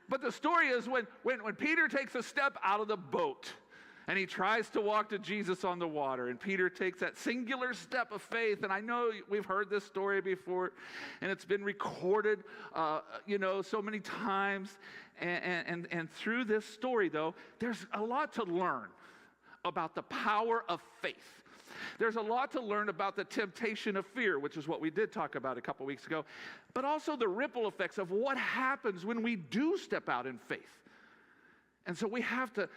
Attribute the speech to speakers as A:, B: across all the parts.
A: But the story is when Peter takes a step out of the boat and he tries to walk to Jesus on the water, and Peter takes that singular step of faith. And I know we've heard this story before, and it's been recorded, so many times. And through this story, though, there's a lot to learn about the power of faith. There's a lot to learn about the temptation of fear, which is what we did talk about a couple weeks ago, but also the ripple effects of what happens when we do step out in faith. And so we have to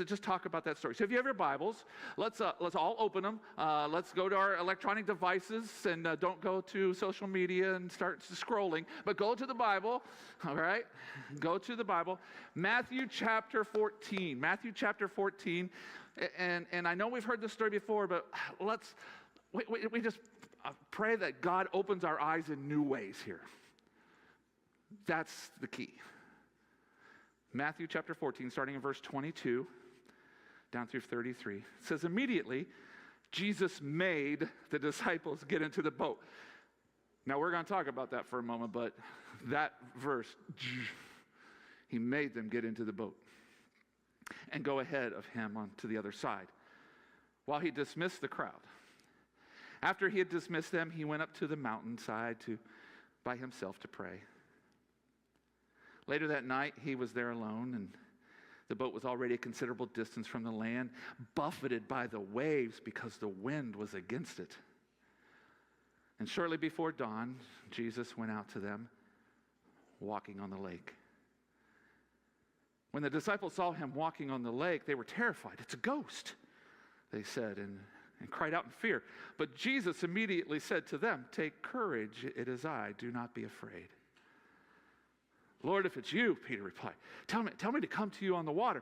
A: just talk about that story. So if you have your Bibles, let's all open them. Let's go to our electronic devices, and don't go to social media and start scrolling, but go to the Bible, all right? Go to the Bible. Matthew chapter 14. Matthew chapter 14. And I know we've heard this story before, but we just pray that God opens our eyes in new ways here. That's the key. Matthew chapter 14, starting in verse 22, down through 33. It says, immediately, Jesus made the disciples get into the boat. Now, we're going to talk about that for a moment, but that verse, he made them get into the boat and go ahead of him on to the other side while he dismissed the crowd. After he had dismissed them, he went up to the mountainside by himself to pray. Later that night, he was there alone, and the boat was already a considerable distance from the land, buffeted by the waves because the wind was against it. And shortly before dawn, Jesus went out to them, walking on the lake. When the disciples saw him walking on the lake, they were terrified. It's a ghost, they said, and cried out in fear. But Jesus immediately said to them, take courage, it is I, do not be afraid. Lord, if it's you, Peter replied, tell me to come to you on the water.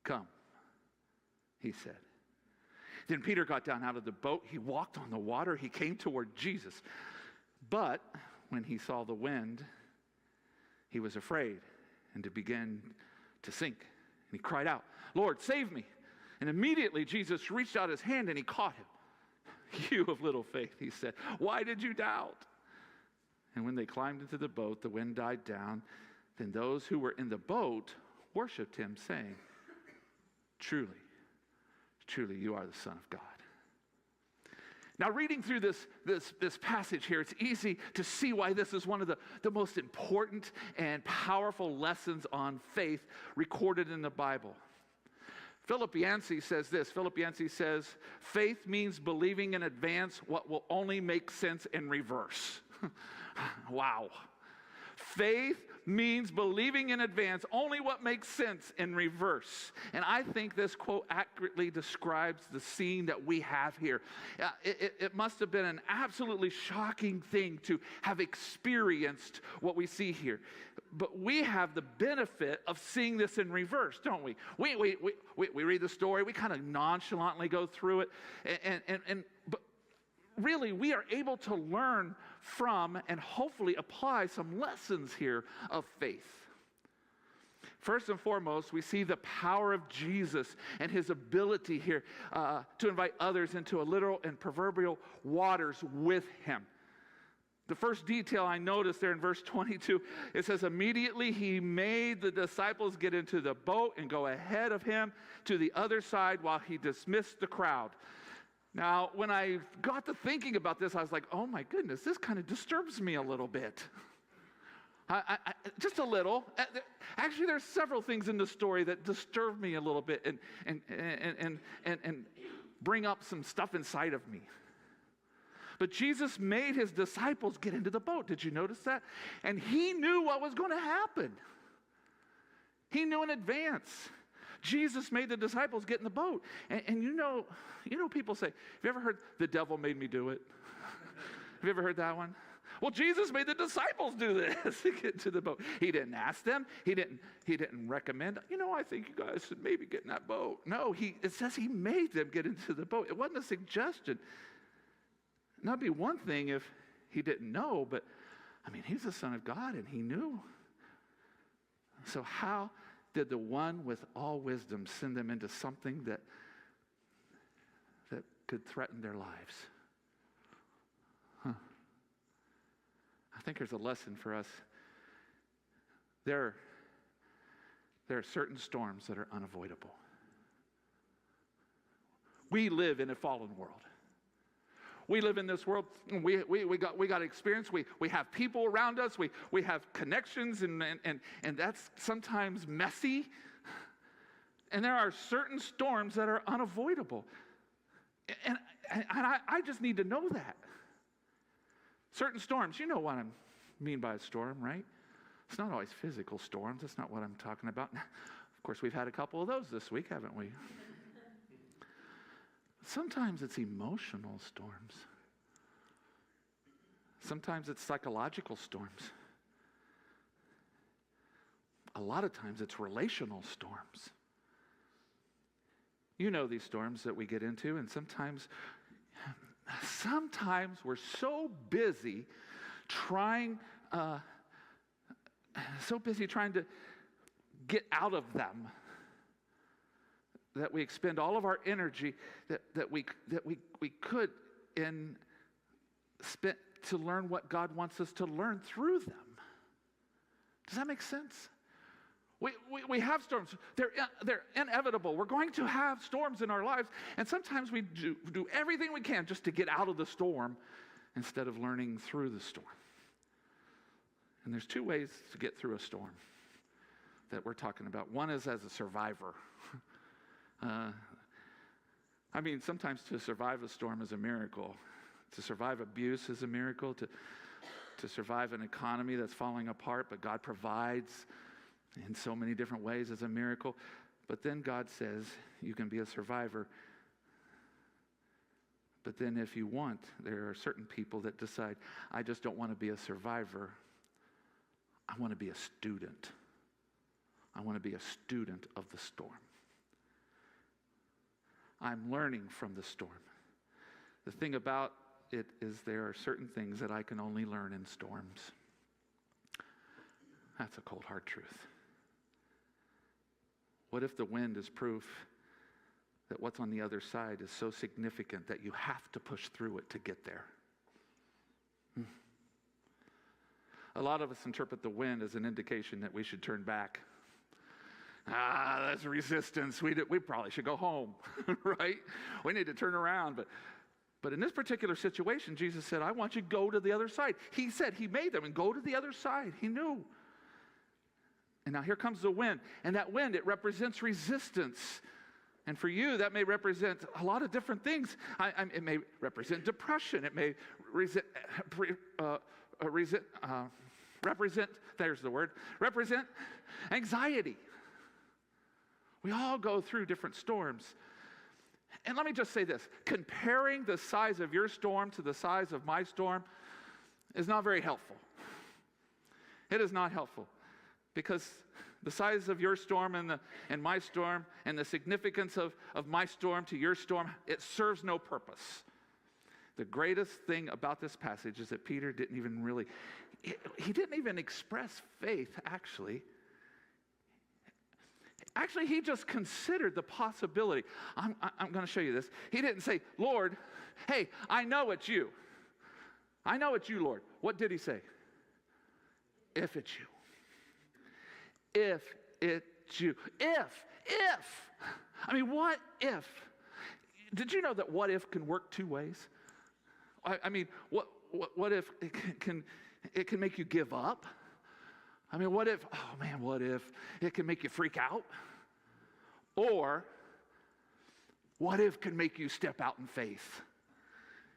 A: Come, he said. Then Peter got down out of the boat. He walked on the water. He came toward Jesus. But when he saw the wind, he was afraid and began to sink. And he cried out, Lord, save me. And immediately Jesus reached out his hand and he caught him. You of little faith, he said, why did you doubt? And when they climbed into the boat, the wind died down. Then those who were in the boat worshiped him, saying, truly, truly, you are the Son of God. Now, reading through this passage here, it's easy to see why this is one of the most important and powerful lessons on faith recorded in the Bible. Philip Yancey says this. Philip Yancey says, faith means believing in advance what will only make sense in reverse. Wow. Faith means believing in advance only what makes sense in reverse. And I think this quote accurately describes the scene that we have here. It must have been an absolutely shocking thing to have experienced what we see here. But we have the benefit of seeing this in reverse, don't we? We read the story, we kind of nonchalantly go through it, but really, we are able to learn from and hopefully apply some lessons here of faith. First and foremost, we see the power of Jesus and his ability here to invite others into a literal and proverbial waters with him. The first detail I noticed there in verse 22, it says, immediately he made the disciples get into the boat and go ahead of him to the other side while he dismissed the crowd. Now, when I got to thinking about this, I was like, oh my goodness, this kind of disturbs me a little bit. Just a little. Actually, there's several things in the story that disturb me a little bit and bring up some stuff inside of me. But Jesus made his disciples get into the boat. Did you notice that? And he knew what was going to happen. He knew in advance. Jesus made the disciples get in the boat. And you know people say, have you ever heard, the devil made me do it? Have you ever heard that one? Well, Jesus made the disciples do this to get into the boat. He didn't ask them. He didn't recommend, I think you guys should maybe get in that boat. No, it says he made them get into the boat. It wasn't a suggestion. And that'd be one thing if he didn't know, but he's the Son of God and he knew. So how did the one with all wisdom send them into something that could threaten their lives? I think there's a lesson for us There are certain storms that are unavoidable. We live in a fallen world. We live in this world, and we got experience. We have people around us. We have connections, and that's sometimes messy. And there are certain storms that are unavoidable. And I just need to know that. Certain storms, you know what I mean by a storm, right? It's not always physical storms. That's not what I'm talking about. Of course, we've had a couple of those this week, haven't we? Sometimes it's emotional storms. Sometimes it's psychological storms. A lot of times it's relational storms. You know these storms that we get into, and sometimes we're so busy trying to get out of them that we expend all of our energy that we could spend to learn what God wants us to learn through them. Does that make sense? We have storms. They're inevitable. We're going to have storms in our lives, and sometimes we do everything we can just to get out of the storm instead of learning through the storm. And there's two ways to get through a storm that we're talking about. One is as a survivor. Sometimes to survive a storm is a miracle. To survive abuse is a miracle. To survive an economy that's falling apart, but God provides in so many different ways is a miracle. But then God says you can be a survivor. But then if you want, there are certain people that decide, I just don't want to be a survivor. I want to be a student. I want to be a student of the storm. I'm learning from the storm. The thing about it is there are certain things that I can only learn in storms. That's a cold, hard truth. What if the wind is proof that what's on the other side is so significant that you have to push through it to get there? A lot of us interpret the wind as an indication that we should turn back. That's resistance. We probably should go home, right? We need to turn around. But in this particular situation, Jesus said, I want you to go to the other side. He said he made them and go to the other side. He knew. And now here comes the wind. And that wind, it represents resistance. And for you, that may represent a lot of different things. It may represent depression. It may represent anxiety. We all go through different storms. And let me just say this. Comparing the size of your storm to the size of my storm is not very helpful. It is not helpful. Because the size of your storm and my storm and the significance of my storm to your storm, it serves no purpose. The greatest thing about this passage is that Peter didn't even express faith, actually. Actually, he just considered the possibility. I'm going to show you this. He didn't say, Lord, hey, I know it's you. I know it's you, Lord. What did he say? If it's you. If it's you. If. What if? Did you know that what if can work two ways? What if it can make you give up? What if it can make you freak out? Or what if can make you step out in faith?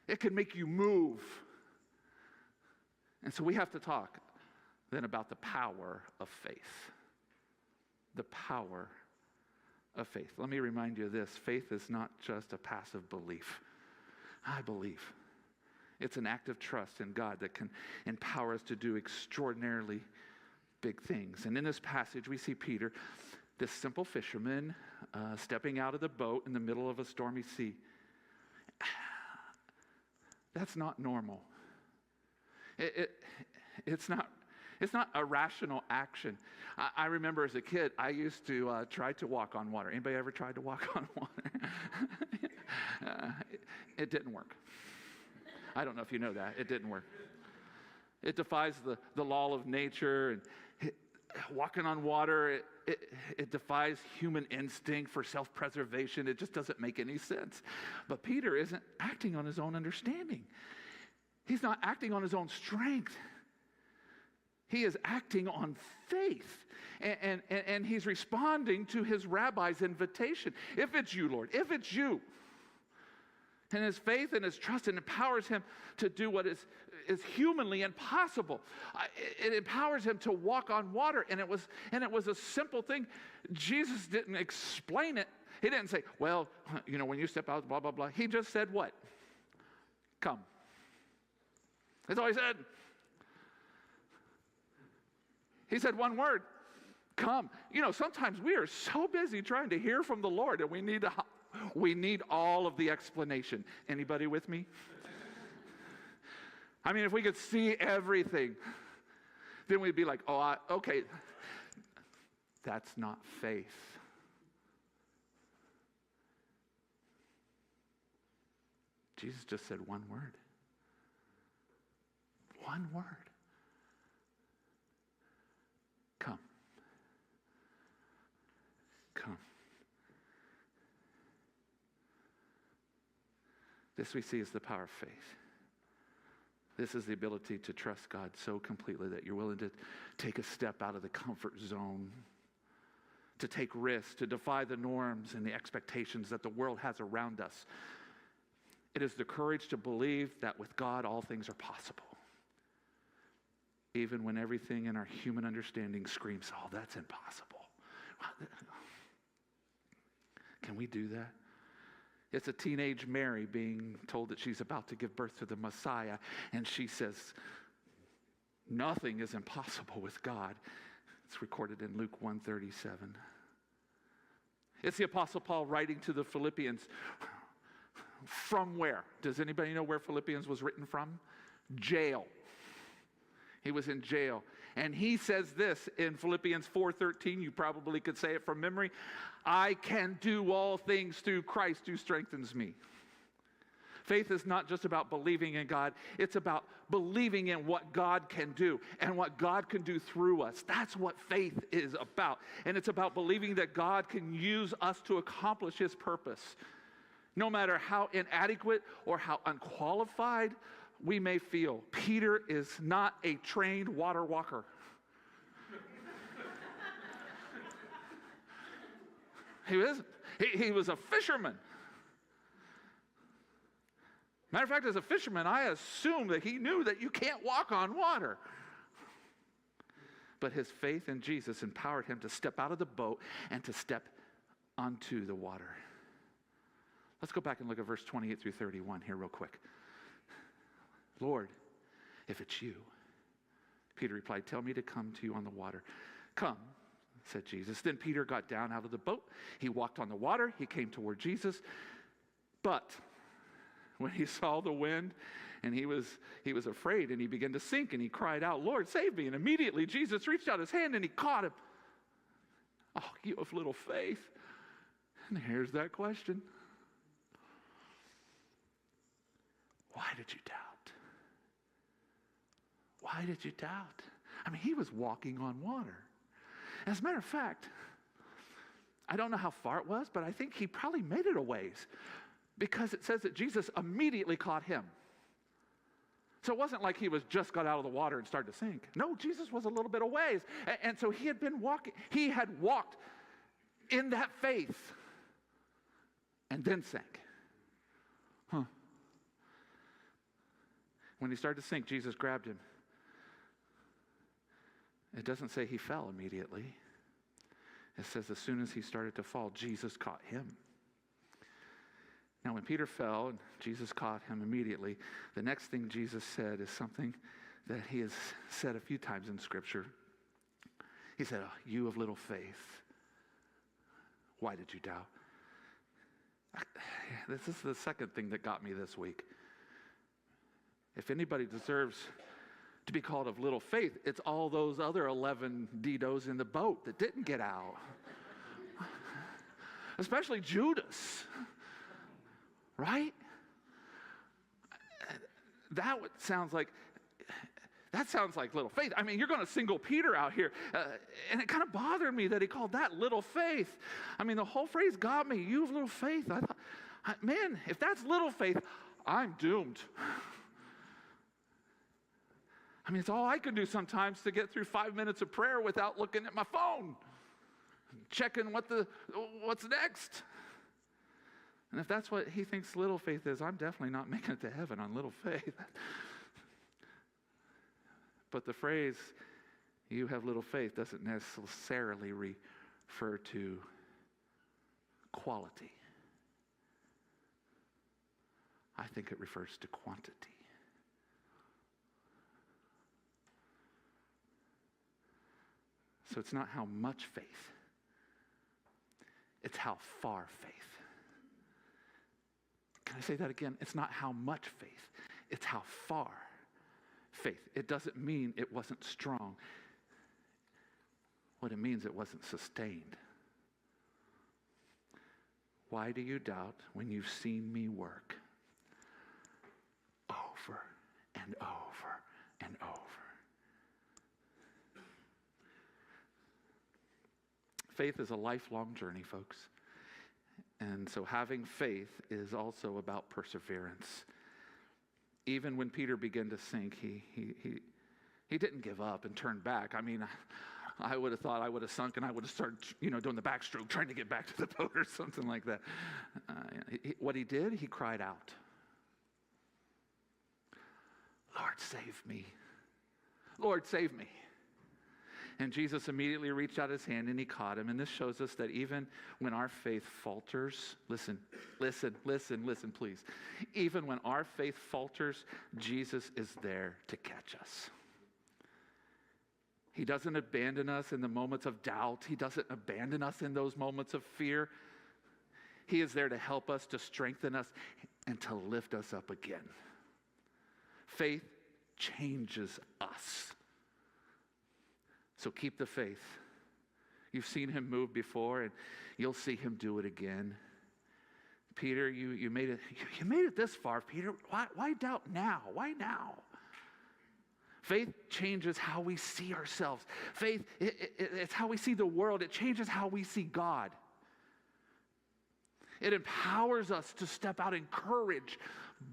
A: It can make you move. And so we have to talk then about the power of faith. The power of faith. Let me remind you of this. Faith is not just a passive belief. I believe. It's an act of trust in God that can empower us to do extraordinarily big things. And in this passage, we see Peter, this simple fisherman, stepping out of the boat in the middle of a stormy sea. That's not normal. It's not a rational action. I remember as a kid, I used to try to walk on water. Anybody ever tried to walk on water? It didn't work. I don't know if you know that. It didn't work. It defies the law of nature. And walking on water, it defies human instinct for self-preservation. It just doesn't make any sense. But Peter isn't acting on his own understanding. He's not acting on his own strength. He is acting on faith. And he's responding to his rabbi's invitation. If it's you, Lord, if it's you. And his faith and his trust empowers him to do what is humanly impossible. It empowers him to walk on water. And it was a simple thing. Jesus didn't explain it. He didn't say, well, when you step out, blah, blah, blah. He just said what? Come. That's all he said. He said one word, come. Sometimes we are so busy trying to hear from the Lord and we need all of the explanation. Anybody with me? I mean, if we could see everything, then we'd be like, okay, that's not faith. Jesus just said one word. One word. Come. Come. This we see as the power of faith. This is the ability to trust God so completely that you're willing to take a step out of the comfort zone, to take risks, to defy the norms and the expectations that the world has around us. It is the courage to believe that with God all things are possible. Even when everything in our human understanding screams, that's impossible. Can we do that? It's a teenage Mary being told that she's about to give birth to the Messiah, and she says, nothing is impossible with God. It's recorded in Luke 1:37. It's the Apostle Paul writing to the Philippians. From where? Does anybody know where Philippians was written from? Jail. He was in jail. And he says this in Philippians 4:13. You probably could say it from memory. I can do all things through Christ who strengthens me. Faith is not just about believing in God. It's about believing in what God can do and what God can do through us. That's what faith is about. And it's about believing that God can use us to accomplish his purpose. No matter how inadequate or how unqualified we may feel. Peter is not a trained water walker. He isn't. He was a fisherman. Matter of fact, as a fisherman, I assume that he knew that you can't walk on water. But his faith in Jesus empowered him to step out of the boat and to step onto the water. Let's go back and look at verse 28 through 31 here real quick. Lord, if it's you, Peter replied, tell me to come to you on the water. Come, said Jesus. Then Peter got down out of the boat. He walked on the water. He came toward Jesus. But when he saw the wind, and he was afraid, and he began to sink, and he cried out, Lord, save me. And immediately Jesus reached out his hand, and he caught him. Oh, you have little faith. And here's that question. Why did you doubt? Why did you doubt? I mean, he was walking on water. As a matter of fact, I don't know how far it was, but I think he probably made it a ways because it says that Jesus immediately caught him. So it wasn't like he just got out of the water and started to sink. No, Jesus was a little bit a ways. And so he had walked in that faith and then sank. When he started to sink, Jesus grabbed him. It doesn't say he fell immediately. It says as soon as he started to fall, Jesus caught him. Now, when Peter fell and Jesus caught him immediately, the next thing Jesus said is something that he has said a few times in Scripture. He said, oh, you of little faith, why did you doubt? This is the second thing that got me this week. If anybody deserves to be called of little faith, it's all those other 11 Didos in the boat that didn't get out. Especially Judas. Right? That sounds like That sounds like little faith. I mean, you're going to single Peter out here. And it kind of bothered me that he called that little faith. I mean, the whole phrase got me. You have little faith. I thought, man, if that's little faith, I'm doomed. I mean, it's all I can do sometimes to get through 5 minutes of prayer without looking at my phone, checking what's next. And if that's what he thinks little faith is, I'm definitely not making it to heaven on little faith. But the phrase, you have little faith, doesn't necessarily refer to quality. I think it refers to quantity. So it's not how much faith, it's how far faith. Can I say that again? It's not how much faith, it's how far faith. It doesn't mean it wasn't strong. What it means, it wasn't sustained. Why do you doubt when you've seen me work over and over and over? Faith is a lifelong journey, folks. And so having faith is also about perseverance. Even when Peter began to sink, he didn't give up and turn back. I mean, I would have thought I would have sunk and I would have started, doing the backstroke, trying to get back to the boat or something like that. What he did, he cried out, Lord, save me. Lord, save me. And Jesus immediately reached out his hand and he caught him. And this shows us that even when our faith falters, listen, please. Even when our faith falters, Jesus is there to catch us. He doesn't abandon us in the moments of doubt. He doesn't abandon us in those moments of fear. He is there to help us, to strengthen us, and to lift us up again. Faith changes us. So keep the faith. You've seen him move before, and you'll see him do it again. Peter, you made it this far, Peter. Why doubt now? Why now? Faith changes how we see ourselves. Faith, it's how we see the world. It changes how we see God. It empowers us to step out in courage,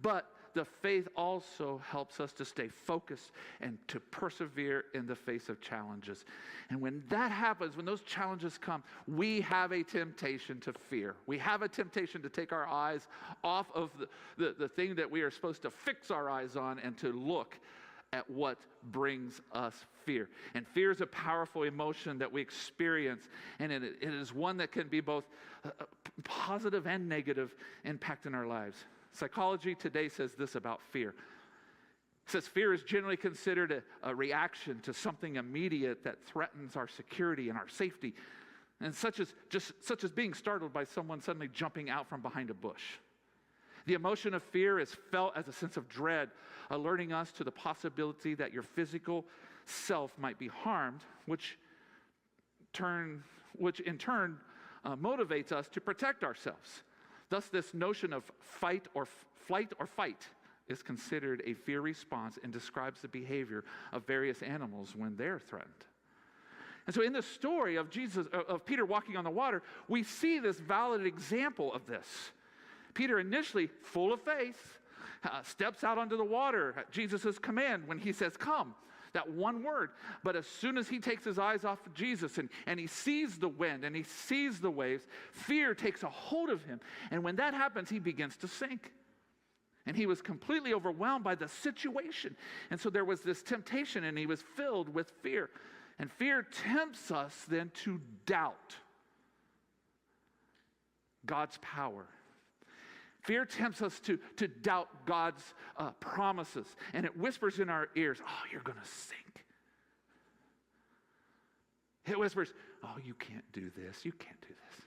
A: but the faith also helps us to stay focused and to persevere in the face of challenges. And when that happens, when those challenges come, we have a temptation to fear. We have a temptation to take our eyes off of the thing that we are supposed to fix our eyes on and to look at what brings us fear. And fear is a powerful emotion that we experience, and it is one that can be both positive and negative impact in our lives. Psychology today says this about fear. It says fear is generally considered a reaction to something immediate that threatens our security and our safety, and such as being startled by someone suddenly jumping out from behind a bush. The emotion of fear is felt as a sense of dread, alerting us to the possibility that your physical self might be harmed, which in turn motivates us to protect ourselves. Thus, this notion of flight or fight is considered a fear response and describes the behavior of various animals when they're threatened. And so in the story of Peter walking on the water, we see this valid example of this. Peter, initially full of faith, steps out onto the water at Jesus' command when he says, come. That one word. But as soon as he takes his eyes off of Jesus and he sees the wind and he sees the waves, fear takes a hold of him. And when that happens, he begins to sink. And he was completely overwhelmed by the situation. And so there was this temptation, and he was filled with fear. And fear tempts us then to doubt God's power. Fear tempts us to doubt God's promises. And it whispers in our ears, oh, you're going to sink. It whispers, oh, you can't do this. You can't do this.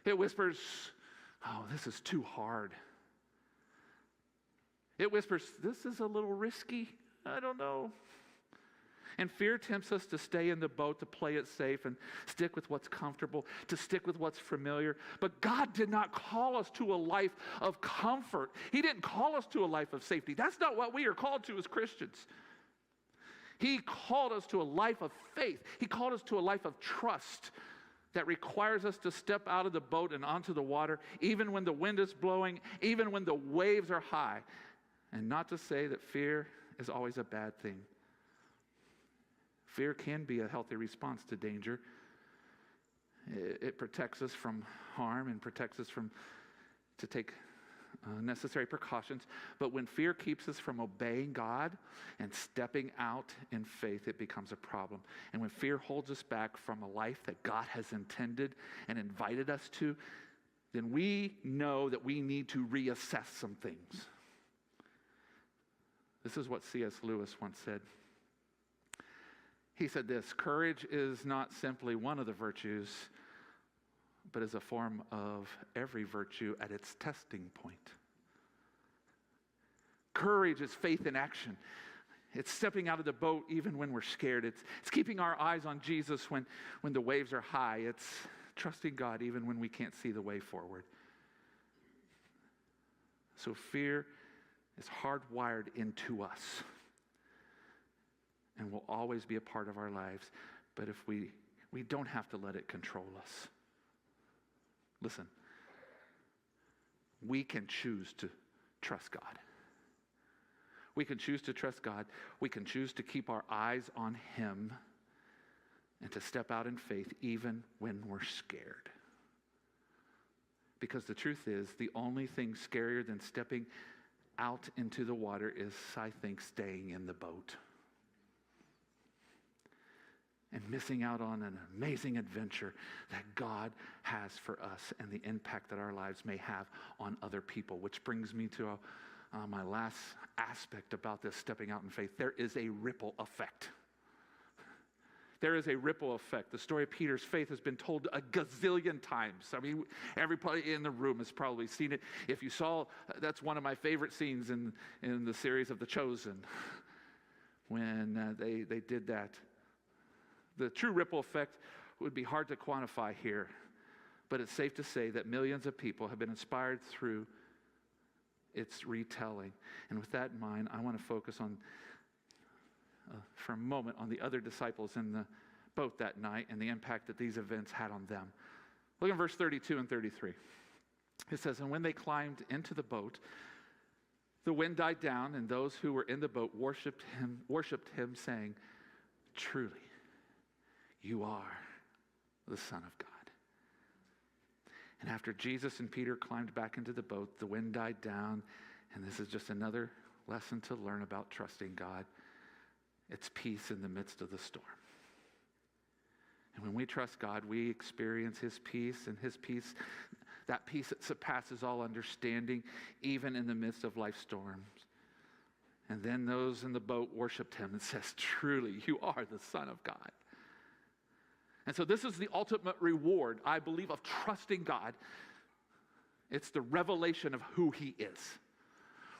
A: It whispers, oh, this is too hard. It whispers, this is a little risky. I don't know. And fear tempts us to stay in the boat, to play it safe and stick with what's comfortable, to stick with what's familiar. But God did not call us to a life of comfort. He didn't call us to a life of safety. That's not what we are called to as Christians. He called us to a life of faith. He called us to a life of trust that requires us to step out of the boat and onto the water, even when the wind is blowing, even when the waves are high. And not to say that fear is always a bad thing. Fear can be a healthy response to danger. It protects us from harm and protects us to take necessary precautions. But when fear keeps us from obeying God and stepping out in faith, it becomes a problem. And when fear holds us back from a life that God has intended and invited us to, then we know that we need to reassess some things. This is what C.S. Lewis once said. He said this: courage is not simply one of the virtues, but is a form of every virtue at its testing point. Courage is faith in action. It's stepping out of the boat even when we're scared. It's keeping our eyes on Jesus when the waves are high. It's trusting God even when we can't see the way forward. So fear is hardwired into us and will always be a part of our lives. But if we don't have to let it control us. Listen, we can choose to trust God. We can choose to trust God. We can choose to keep our eyes on Him and to step out in faith even when we're scared. Because the truth is, the only thing scarier than stepping out into the water is, I think, staying in the boat and missing out on an amazing adventure that God has for us and the impact that our lives may have on other people. Which brings me to my last aspect about this stepping out in faith. There is a ripple effect. There is a ripple effect. The story of Peter's faith has been told a gazillion times. I mean, everybody in the room has probably seen it. If you saw, that's one of my favorite scenes in the series of The Chosen, when they did that. The true ripple effect would be hard to quantify here, but it's safe to say that millions of people have been inspired through its retelling. And with that in mind, I want to focus on, for a moment, on the other disciples in the boat that night and the impact that these events had on them. Look at verse 32 and 33. It says, "And when they climbed into the boat, the wind died down, and those who were in the boat worshipped him, saying, 'Truly, you are the Son of God.'" And after Jesus and Peter climbed back into the boat, the wind died down. And this is just another lesson to learn about trusting God. It's peace in the midst of the storm. And when we trust God, we experience His peace, and His peace, that peace that surpasses all understanding, even in the midst of life's storms. And then those in the boat worshiped Him and says, "Truly, you are the Son of God." And so this is the ultimate reward, I believe, of trusting God. It's the revelation of who He is.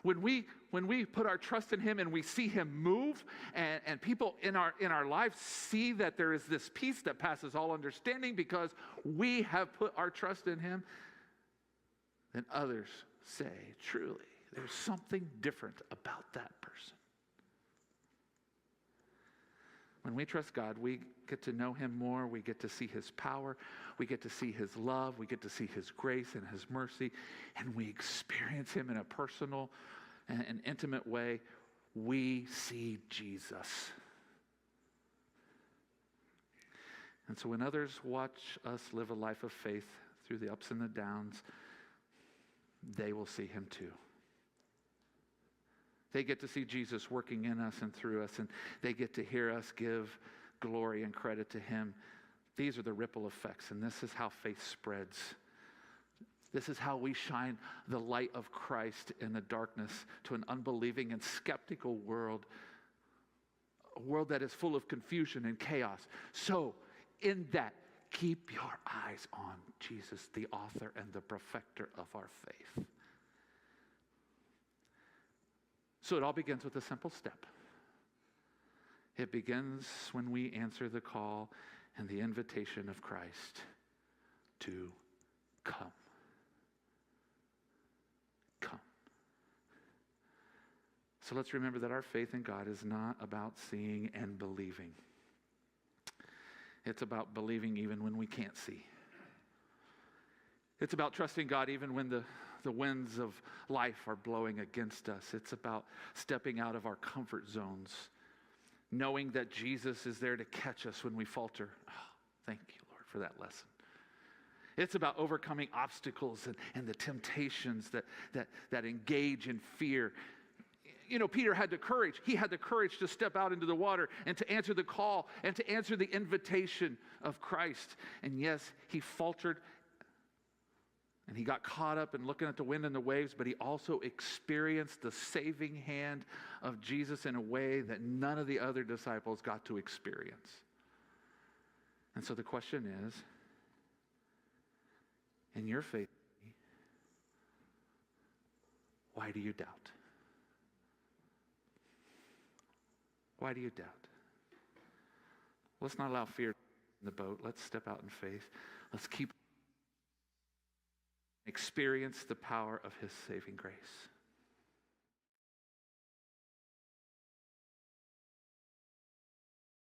A: When we put our trust in Him and we see Him move, and people in our lives see that there is this peace that passes all understanding because we have put our trust in Him, then others say, "Truly, there's something different about that person." When we trust God, we get to know Him more. We get to see His power. We get to see His love. We get to see His grace and His mercy. And we experience Him in a personal and intimate way. We see Jesus. And so when others watch us live a life of faith through the ups and the downs, they will see Him too. They get to see Jesus working in us and through us, and they get to hear us give glory and credit to Him. These are the ripple effects, and this is how faith spreads. This is how we shine the light of Christ in the darkness to an unbelieving and skeptical world, a world that is full of confusion and chaos. So, in that, keep your eyes on Jesus, the author and the perfecter of our faith. So it all begins with a simple step. It begins when we answer the call and the invitation of Christ to come. Come. So let's remember that our faith in God is not about seeing and believing. It's about believing even when we can't see. It's about trusting God even when the winds of life are blowing against us. It's about stepping out of our comfort zones, knowing that Jesus is there to catch us when we falter. Oh, thank you, Lord, for that lesson. It's about overcoming obstacles and the temptations that engage in fear. You know, Peter had the courage. He had the courage to step out into the water and to answer the call and to answer the invitation of Christ. And yes, he faltered and he got caught up in looking at the wind and the waves, but he also experienced the saving hand of Jesus in a way that none of the other disciples got to experience. And so the question is, in your faith, why do you doubt? Why do you doubt? Let's not allow fear in the boat. Let's step out in faith. Let's experience the power of his saving grace.